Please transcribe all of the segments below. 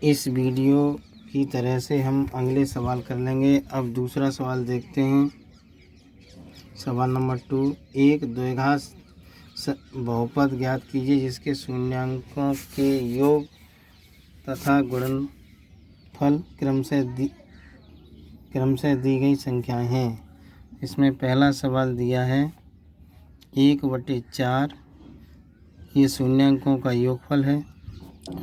इस वीडियो की तरह से हम अगले सवाल कर लेंगे। अब दूसरा सवाल देखते हैं। सवाल नंबर 2, एक द्विघात बहुपद ज्ञात कीजिए जिसके शून्यांकों के योग तथा गुणनफल क्रमशः दी गई संख्याएं हैं। इसमें पहला सवाल दिया है 1/4, ये शून्यांकों का योगफल है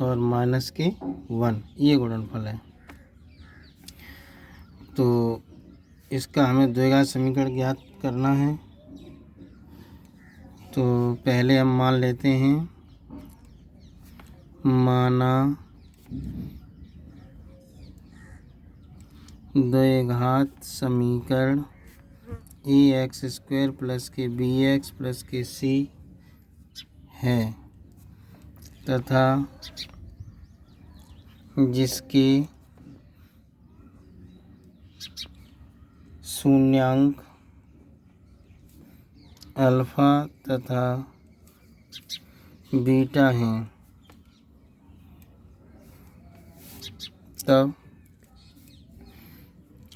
और -1 ये गुणनफल है। तो इसका हमें द्विघात समीकरण ज्ञात करना है। तो पहले हम मान लेते हैं, माना द्विघात समीकरण ax² + के bx + के c है तथा जिसके शून्यांक अल्फ़ा तथा बीटा हैं, तब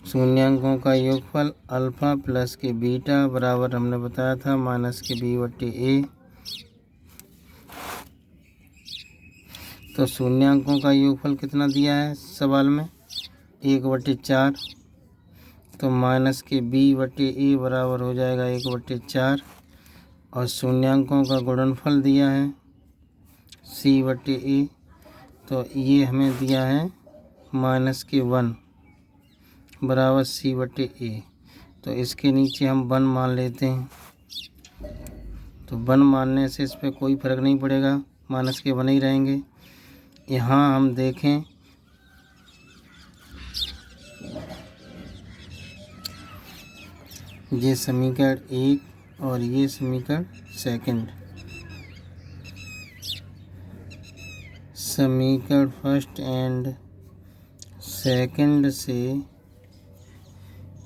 शून्यांकों का योगफल अल्फ़ा + के बीटा बराबर हमने बताया था -b/a। तो शून्यांकों का योगफल कितना दिया है सवाल में 1/4, तो -b/a बराबर हो जाएगा 1/4 और शून्यांकों का गुणनफल दिया है c/a, तो ये हमें दिया है -1 बराबर c/a। तो इसके नीचे हम 1 मान लेते हैं। तो 1 मानने से इस पर कोई फ़र्क नहीं पड़ेगा, माइनस के बने ही रहेंगे। यहाँ हम देखें ये समीकरण 1 और ये समीकरण सेकंड। समीकरण फर्स्ट एंड सेकंड से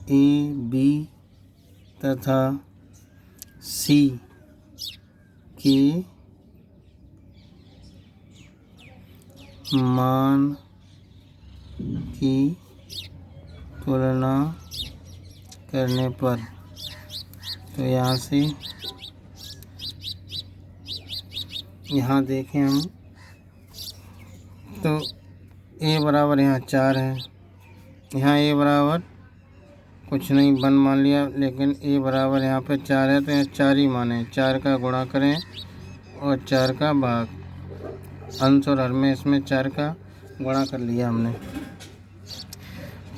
ए, बी तथा सी के मान की तुलना करने पर, तो यहाँ से यहाँ देखें हम तो a बराबर यहाँ 4 है, यहाँ a बराबर कुछ नहीं 1 मान लिया, लेकिन a बराबर यहाँ पे 4 है तो यहाँ 4 ही माने। 4 का गुणा करें और 4 का भाग, अंश और हर में इसमें 4 का गुणा कर लिया हमने।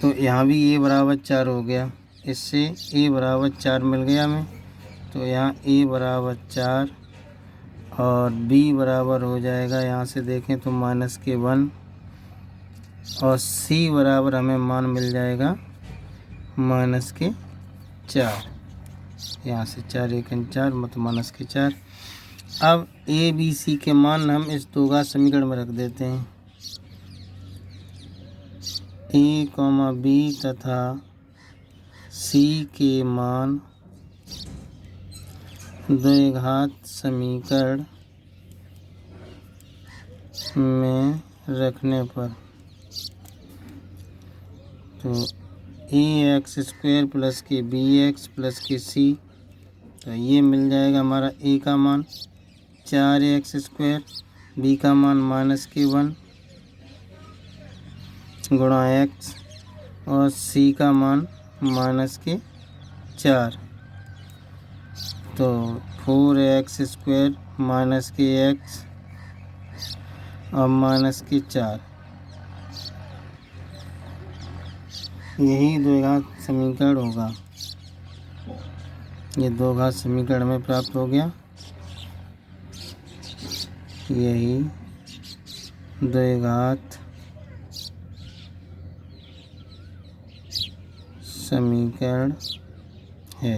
तो यहाँ भी a बराबर 4 हो गया, इससे a बराबर 4 मिल गया हमें। तो यहाँ a बराबर 4 और b बराबर हो जाएगा, यहाँ से देखें तो -1 और c बराबर हमें मान मिल जाएगा -4। यहाँ से 4 × 4 मतलब -4। अब a, b, c के मान हम इस द्विघात समीकरण में रख देते हैं। a, b तथा c के मान द्विघात समीकरण में रखने पर, तो ax² + के bx + के c, तो ये मिल जाएगा हमारा a का मान 4ax², b का मान -1 गुणा x और c का मान -4, तो 4ax² के x और -4, यही द्विघात समीकरण होगा। ये द्विघात समीकरण में प्राप्त हो गया, यही द्विघात समीकरण है।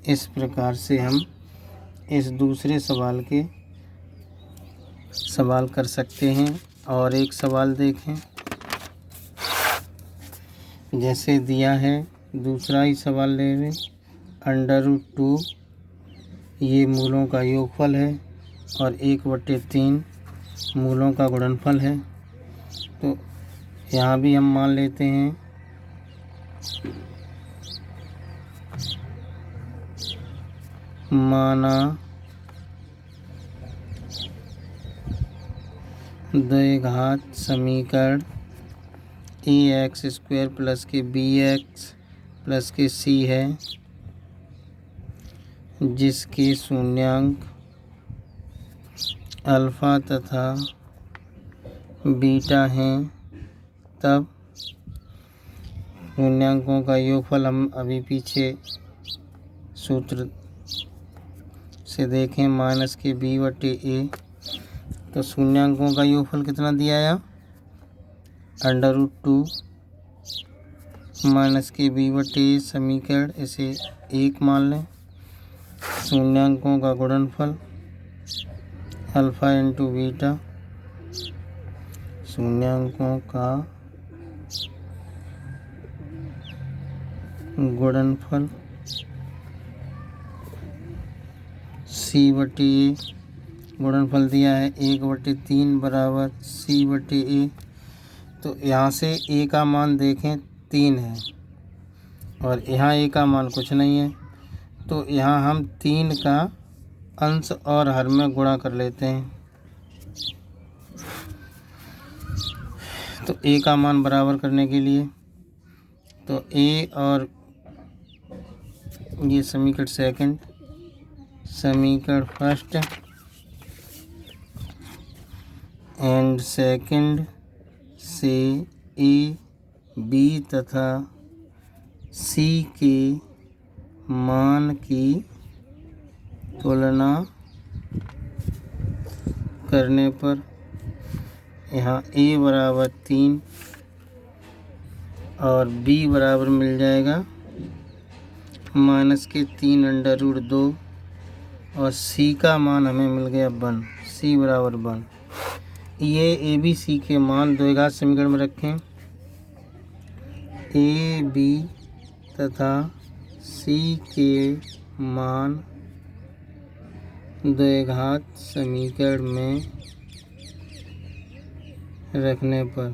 इस प्रकार से हम इस दूसरे सवाल के सवाल कर सकते हैं। और एक सवाल देखें, जैसे दिया है दूसरा ही सवाल ले लें। √2 ये मूलों का योगफल है और 1/3 मूलों का गुणनफल है। तो यहाँ भी हम मान लेते हैं माना द्विघात समीकरण ax² प्लस के bx प्लस के c है, जिसके शून्यांक अल्फ़ा तथा बीटा हैं। तब शून्यांकों का योगफल हम अभी पीछे सूत्र से देखें, माइनस के b/a। तो शून्यांकों का योगफल कितना दिया है? √2 माइनस के b/a समीकरण, इसे 1 मान लें। शून्यांकों का गुणनफल अल्फ़ा इंटू बीटा, शून्यांकों का गुणनफल c/a, गुणनफल दिया है 1/3 बराबर c/a। तो यहाँ से a का मान देखें 3 है और यहाँ a का मान कुछ नहीं है। तो यहाँ हम 3 का अंश और हर में गुणा कर लेते हैं। तो a का मान बराबर करने के लिए तो a और ये समीकरण सेकंड, समीकरण फर्स्ट एंड सेकंड से a, b तथा c के मान की तुलना करने पर यहाँ a बराबर 3 और b बराबर मिल जाएगा माइनस के 3√2 और c का मान हमें मिल गया 1, c बराबर 1। ये a b c के मान द्विघात समीकरण में रखें। a b तथा c के मान द्विघात समीकरण में रखने पर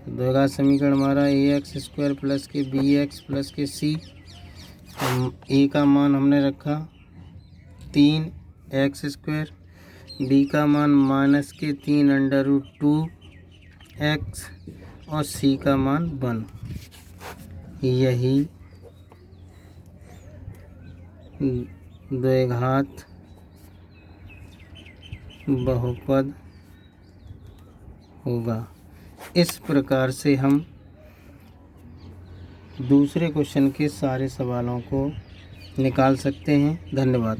द्विघात समीकरण हमारा ax² प्लस के bx प्लस के c, a का मान हमने रखा 3x², b का मान माइनस के 3√2x और c का मान 1। यही द्विघात बहुपद होगा। इस प्रकार से हम दूसरे क्वेश्चन के सारे सवालों को निकाल सकते हैं। धन्यवाद।